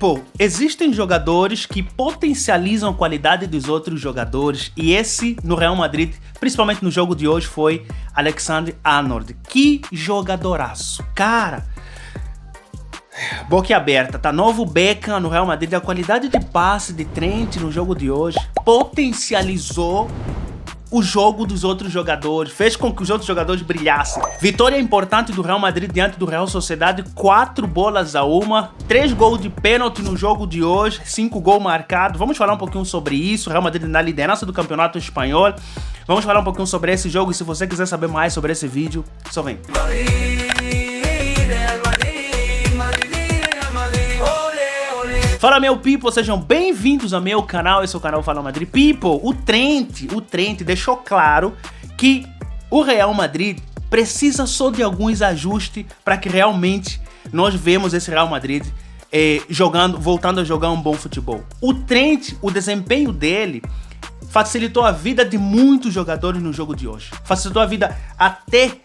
People, existem jogadores que potencializam a qualidade dos outros jogadores e esse no Real Madrid, principalmente no jogo de hoje, foi Alexander-Arnold. Que jogadoraço, cara! Boca aberta, tá? Novo Beckham no Real Madrid. A qualidade de passe de Trent no jogo de hoje potencializou o jogo dos outros jogadores, fez com que os outros jogadores brilhassem. Vitória importante do Real Madrid diante do Real Sociedade, 4-1, 3 gols de pênalti no jogo de hoje, 5 gols marcados. Vamos falar um pouquinho sobre isso, Real Madrid na liderança do Campeonato Espanhol. Vamos falar um pouquinho sobre esse jogo e se você quiser saber mais sobre esse vídeo, só vem. Fala meu people, sejam bem-vindos ao meu canal, esse é o canal Fala Madrid People. O Trent deixou claro que o Real Madrid precisa só de alguns ajustes para que realmente nós vemos esse Real Madrid voltando a jogar um bom futebol. O Trent, o desempenho dele facilitou a vida de muitos jogadores no jogo de hoje. Facilitou a vida até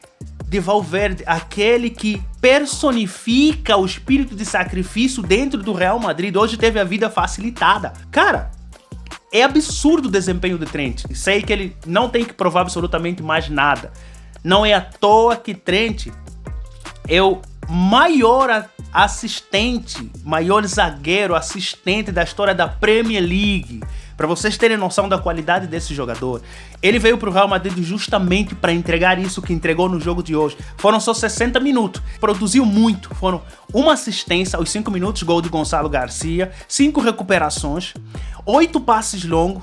de Valverde, aquele que personifica o espírito de sacrifício dentro do Real Madrid, hoje teve a vida facilitada. Cara, é absurdo o desempenho do Trent. Sei que ele não tem que provar absolutamente mais nada. Não é à toa que Trent é o maior assistente, maior zagueiro assistente da história da Premier League. Para vocês terem noção da qualidade desse jogador, ele veio pro Real Madrid justamente para entregar isso que entregou no jogo de hoje. Foram só 60 minutos, produziu muito, foram uma assistência aos 5 minutos, gol de Gonçalo Garcia, 5 recuperações, 8 passes longos,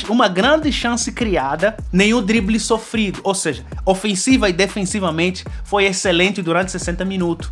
uma grande chance criada, nenhum drible sofrido, ou seja, ofensiva e defensivamente foi excelente durante 60 minutos.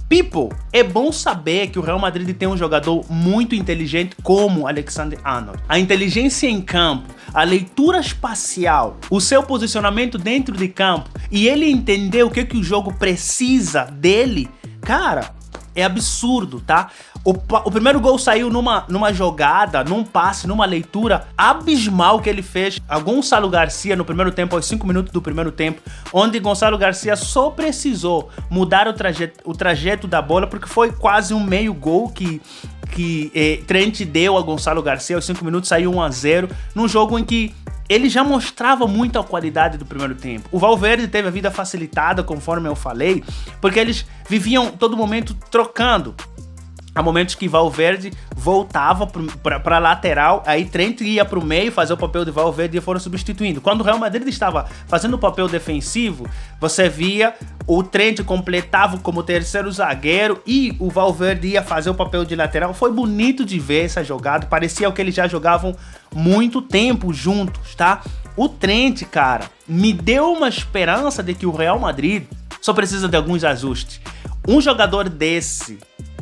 People, é bom saber que o Real Madrid tem um jogador muito inteligente como Alexander-Arnold. A inteligência em campo, a leitura espacial, o seu posicionamento dentro de campo e ele entender o que o jogo precisa dele, cara, é absurdo, tá? O primeiro gol saiu numa jogada, num passe, numa leitura abismal que ele fez a Gonçalo Garcia no primeiro tempo, aos 5 minutos do primeiro tempo, onde Gonçalo Garcia só precisou mudar o trajeto da bola, porque foi quase um meio gol que Trent deu a Gonçalo Garcia, aos 5 minutos saiu 1-0, num jogo em que ele já mostrava muito a qualidade do primeiro tempo. O Valverde teve a vida facilitada, conforme eu falei, porque eles viviam todo momento trocando. Há momentos que Valverde voltava para a lateral, aí Trent ia para o meio fazer o papel de Valverde e foram substituindo. Quando o Real Madrid estava fazendo o papel defensivo, você via o Trent completava como terceiro zagueiro e o Valverde ia fazer o papel de lateral. Foi bonito de ver essa jogada, parecia que eles já jogavam muito tempo juntos, tá? O Trent, cara, me deu uma esperança de que o Real Madrid só precisa de alguns ajustes. Um jogador desse,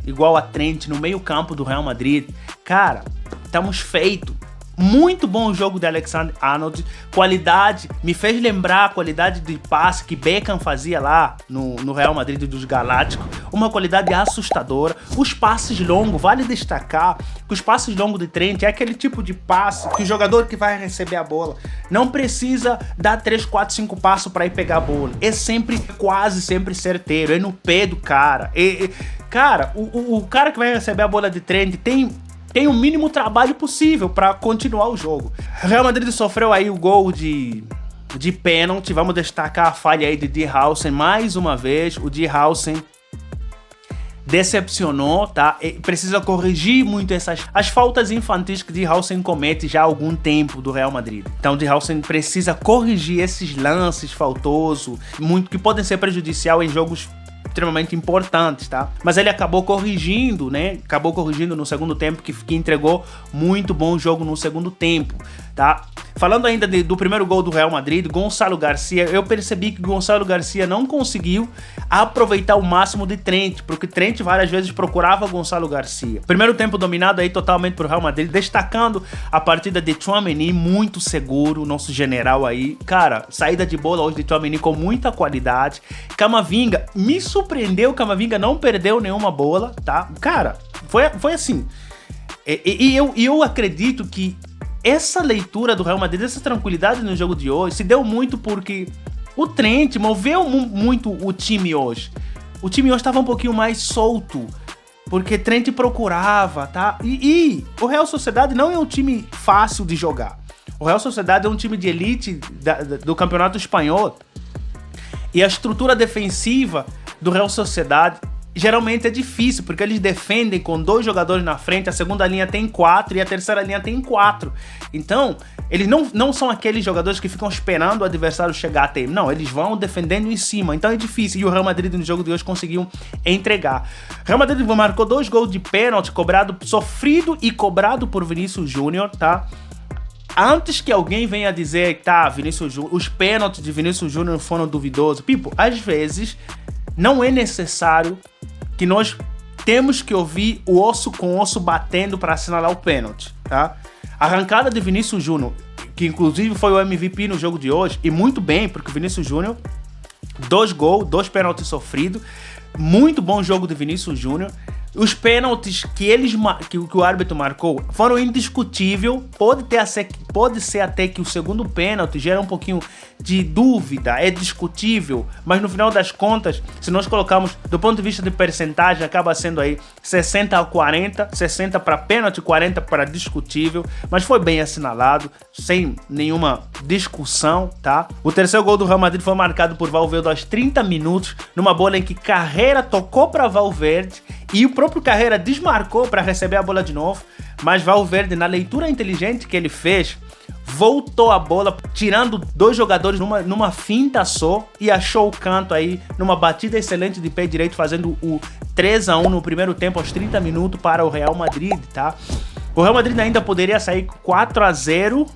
igual a Trent no meio campo do Real Madrid, cara, estamos feitos. Muito bom o jogo de Alexander-Arnold, qualidade, me fez lembrar a qualidade de passe que Beckham fazia lá no Real Madrid dos Galácticos, uma qualidade assustadora. Os passes longos, vale destacar que os passes longos de Trent é aquele tipo de passe que o jogador que vai receber a bola não precisa dar 3, 4, 5 passos para ir pegar a bola, é sempre, quase sempre certeiro, é no pé do cara. Cara, o cara que vai receber a bola de Trent tem o mínimo trabalho possível para continuar o jogo. Real Madrid sofreu aí o gol de pênalti. Vamos destacar a falha aí de Dihausen mais uma vez. O Dihausen decepcionou, tá? E precisa corrigir muito as faltas infantis que Dihausen comete já há algum tempo do Real Madrid. Então Dihausen precisa corrigir esses lances faltosos, muito que podem ser prejudicial em jogos extremamente importantes, tá? Mas ele acabou corrigindo, né? Acabou corrigindo no segundo tempo, que entregou muito bom jogo no segundo tempo, tá? Falando ainda do primeiro gol do Real Madrid, Gonçalo Garcia, eu percebi que Gonçalo Garcia não conseguiu aproveitar o máximo de Trent, porque Trent várias vezes procurava Gonçalo Garcia. Primeiro tempo dominado aí totalmente pro Real Madrid, destacando a partida de Tchouaméni, muito seguro, nosso general aí. Cara, saída de bola hoje de Tchouaméni com muita qualidade. Camavinga, me surpreendeu, Camavinga não perdeu nenhuma bola, tá? Cara, foi assim. E eu acredito que essa leitura do Real Madrid, essa tranquilidade no jogo de hoje, se deu muito porque o Trent moveu muito o time hoje. O time hoje estava um pouquinho mais solto. porque Trent procurava, tá? E o Real Sociedade não é um time fácil de jogar. O Real Sociedade é um time de elite do campeonato espanhol. E a estrutura defensiva do Real Sociedade geralmente é difícil, porque eles defendem com 2 jogadores na frente, a segunda linha tem 4 e a terceira linha tem 4. Então, eles não são aqueles jogadores que ficam esperando o adversário chegar até ele. Não, eles vão defendendo em cima, então é difícil. E o Real Madrid no jogo de hoje conseguiu entregar. O Real Madrid marcou 2 gols de pênalti, sofrido e cobrado por Vinícius Júnior, tá? Antes que alguém venha dizer, tá, Vinícius Júnior, os pênaltis de Vinícius Júnior foram duvidosos. People, às vezes não é necessário que nós temos que ouvir o osso com osso batendo para assinalar o pênalti, tá? A arrancada de Vinícius Júnior, que inclusive foi o MVP no jogo de hoje, e muito bem, porque o Vinícius Júnior, 2 gols, 2 pênaltis sofridos, muito bom jogo de Vinícius Júnior. Os pênaltis que o árbitro marcou foram indiscutíveis. Pode ser até que o segundo pênalti gera um pouquinho de dúvida, é discutível, mas no final das contas, se nós colocarmos do ponto de vista de percentagem, acaba sendo aí 60 a 40, 60 para pênalti, 40 para discutível, mas foi bem assinalado, sem nenhuma discussão, tá? O terceiro gol do Real Madrid foi marcado por Valverde aos 30 minutos, numa bola em que Carreira tocou para Valverde e o próprio Carreira desmarcou para receber a bola de novo, mas Valverde, na leitura inteligente que ele fez, voltou a bola, tirando 2 jogadores numa finta só e achou o canto aí, numa batida excelente de pé direito, fazendo o 3-1 no primeiro tempo, aos 30 minutos para o Real Madrid, tá? O Real Madrid ainda poderia sair 4-0,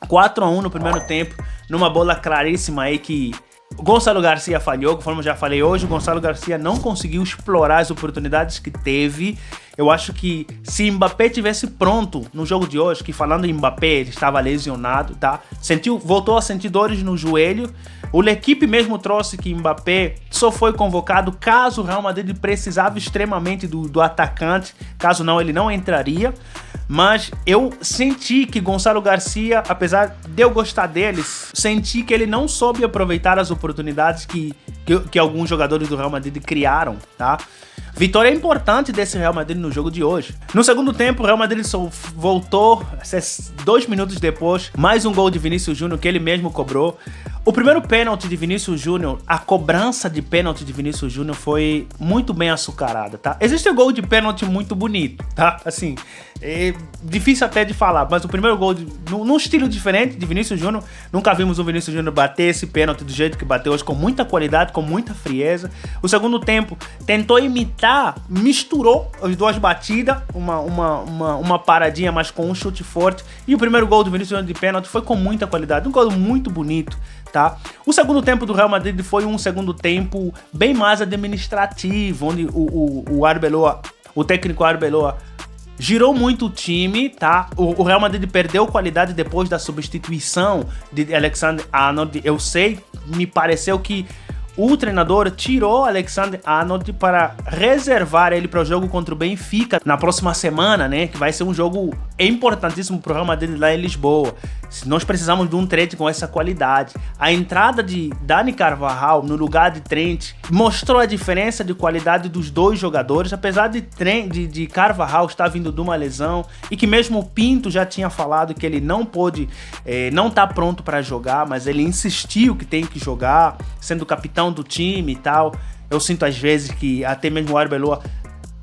4-1 no primeiro tempo, numa bola claríssima aí que Gonçalo Garcia falhou, conforme eu já falei hoje. O Gonçalo Garcia não conseguiu explorar as oportunidades que teve. Eu acho que se Mbappé tivesse pronto no jogo de hoje, que falando em Mbappé, ele estava lesionado, tá? Voltou a sentir dores no joelho. O L'Equipe mesmo trouxe que Mbappé só foi convocado caso o Real Madrid precisava extremamente do atacante, caso não, ele não entraria. Mas eu senti que Gonçalo Garcia, apesar de eu gostar deles, senti que ele não soube aproveitar as oportunidades que alguns jogadores do Real Madrid criaram, tá? Vitória importante desse Real Madrid no jogo de hoje. No segundo tempo, o Real Madrid só voltou 2 minutos depois, mais um gol de Vinícius Júnior que ele mesmo cobrou. O primeiro pênalti de Vinícius Júnior, a cobrança de pênalti de Vinícius Júnior foi muito bem açucarada, tá? Existe um gol de pênalti muito bonito, tá? Assim, é difícil até de falar, mas o primeiro gol, num estilo diferente de Vinícius Júnior, nunca vimos o Vinícius Júnior bater esse pênalti do jeito que bateu hoje, com muita qualidade, com muita frieza. O segundo tempo tentou imitar, misturou as 2 batidas, uma paradinha, mas com um chute forte. E o primeiro gol do Vinícius Júnior de pênalti foi com muita qualidade, um gol muito bonito, tá? O segundo tempo do Real Madrid foi um segundo tempo bem mais administrativo, onde o técnico Arbeloa girou muito o time, tá? O Real Madrid perdeu qualidade depois da substituição de Alexander-Arnold. Eu sei, me pareceu que o treinador tirou Alexander-Arnold para reservar ele para o jogo contra o Benfica na próxima semana, né? Que vai ser um jogo importantíssimo para o Real Madrid lá em Lisboa. Nós precisamos de um Trent com essa qualidade. A entrada de Dani Carvajal no lugar de Trent mostrou a diferença de qualidade dos 2 jogadores, apesar de Carvajal estar vindo de uma lesão e que mesmo o Pinto já tinha falado que ele não pôde, não tá pronto para jogar, mas ele insistiu que tem que jogar, sendo capitão do time e tal. Eu sinto às vezes que até mesmo o Arbeloa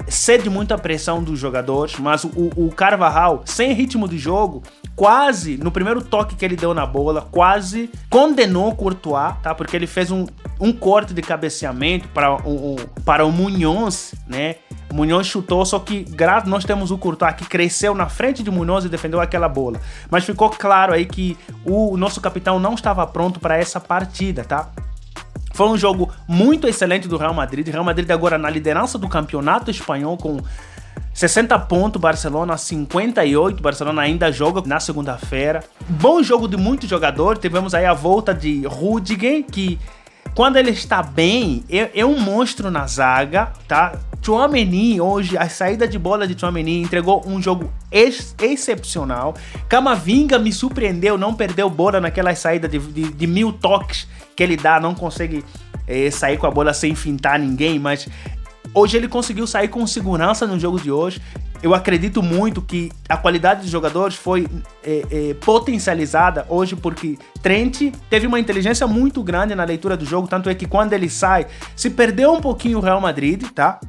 cede muita pressão dos jogadores, mas o Carvajal, sem ritmo de jogo, quase, no primeiro toque que ele deu na bola, quase condenou o Courtois, tá? Porque ele fez um corte de cabeceamento para o Muñoz, né? O Muñoz chutou, só que nós temos o Courtois que cresceu na frente de Muñoz e defendeu aquela bola. Mas ficou claro aí que o nosso capitão não estava pronto para essa partida, tá? Foi um jogo muito excelente do Real Madrid. Real Madrid agora na liderança do campeonato espanhol com 60 pontos, Barcelona 58. Barcelona ainda joga na segunda-feira. Bom jogo de muitos jogadores. Tivemos aí a volta de Rüdiger, que quando ele está bem, é um monstro na zaga, tá? Tchouaméni hoje, a saída de bola de Tchouaméni entregou um jogo excepcional. Camavinga me surpreendeu, não perdeu bola naquela saída de 1000 toques que ele dá, não consegue sair com a bola sem fintar ninguém, mas hoje ele conseguiu sair com segurança no jogo de hoje. Eu acredito muito que a qualidade dos jogadores foi potencializada hoje porque Trent teve uma inteligência muito grande na leitura do jogo, tanto é que quando ele sai, se perdeu um pouquinho o Real Madrid, tá?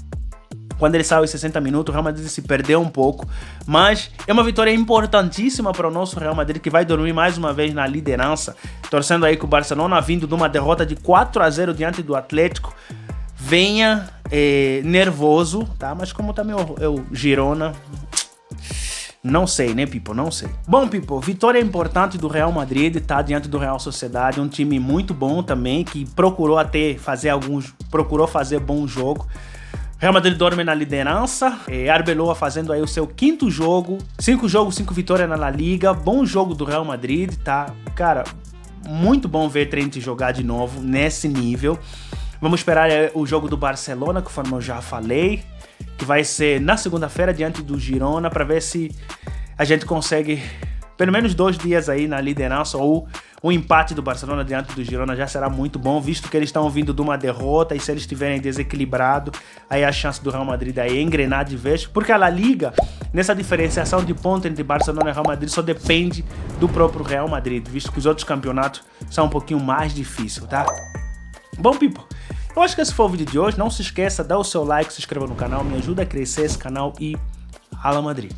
Quando ele saiu aos 60 minutos, o Real Madrid se perdeu um pouco, mas é uma vitória importantíssima para o nosso Real Madrid, que vai dormir mais uma vez na liderança, torcendo aí que o Barcelona, vindo de uma derrota de 4-0 diante do Atlético, venha nervoso, tá? Mas como também é o Girona, não sei, né, people? Não sei. Bom, people, vitória importante do Real Madrid, tá? Diante do Real Sociedade, um time muito bom também, que procurou fazer bom jogo. Real Madrid dorme na liderança, Arbeloa fazendo aí o seu 5º jogo, 5 jogos, 5 vitórias na La Liga, bom jogo do Real Madrid, tá? Cara, muito bom ver Trent jogar de novo nesse nível. Vamos esperar o jogo do Barcelona, conforme eu já falei, que vai ser na segunda-feira diante do Girona, para ver se a gente consegue pelo menos 2 dias aí na liderança, ou o empate do Barcelona diante do Girona já será muito bom, visto que eles estão vindo de uma derrota, e se eles estiverem desequilibrados, aí a chance do Real Madrid aí é engrenar de vez, porque a La Liga, nessa diferenciação de pontos entre Barcelona e Real Madrid, só depende do próprio Real Madrid, visto que os outros campeonatos são um pouquinho mais difíceis, tá? Bom, people, eu acho que esse foi o vídeo de hoje. Não se esqueça, dá o seu like, se inscreva no canal, me ajuda a crescer esse canal e Hala Madrid.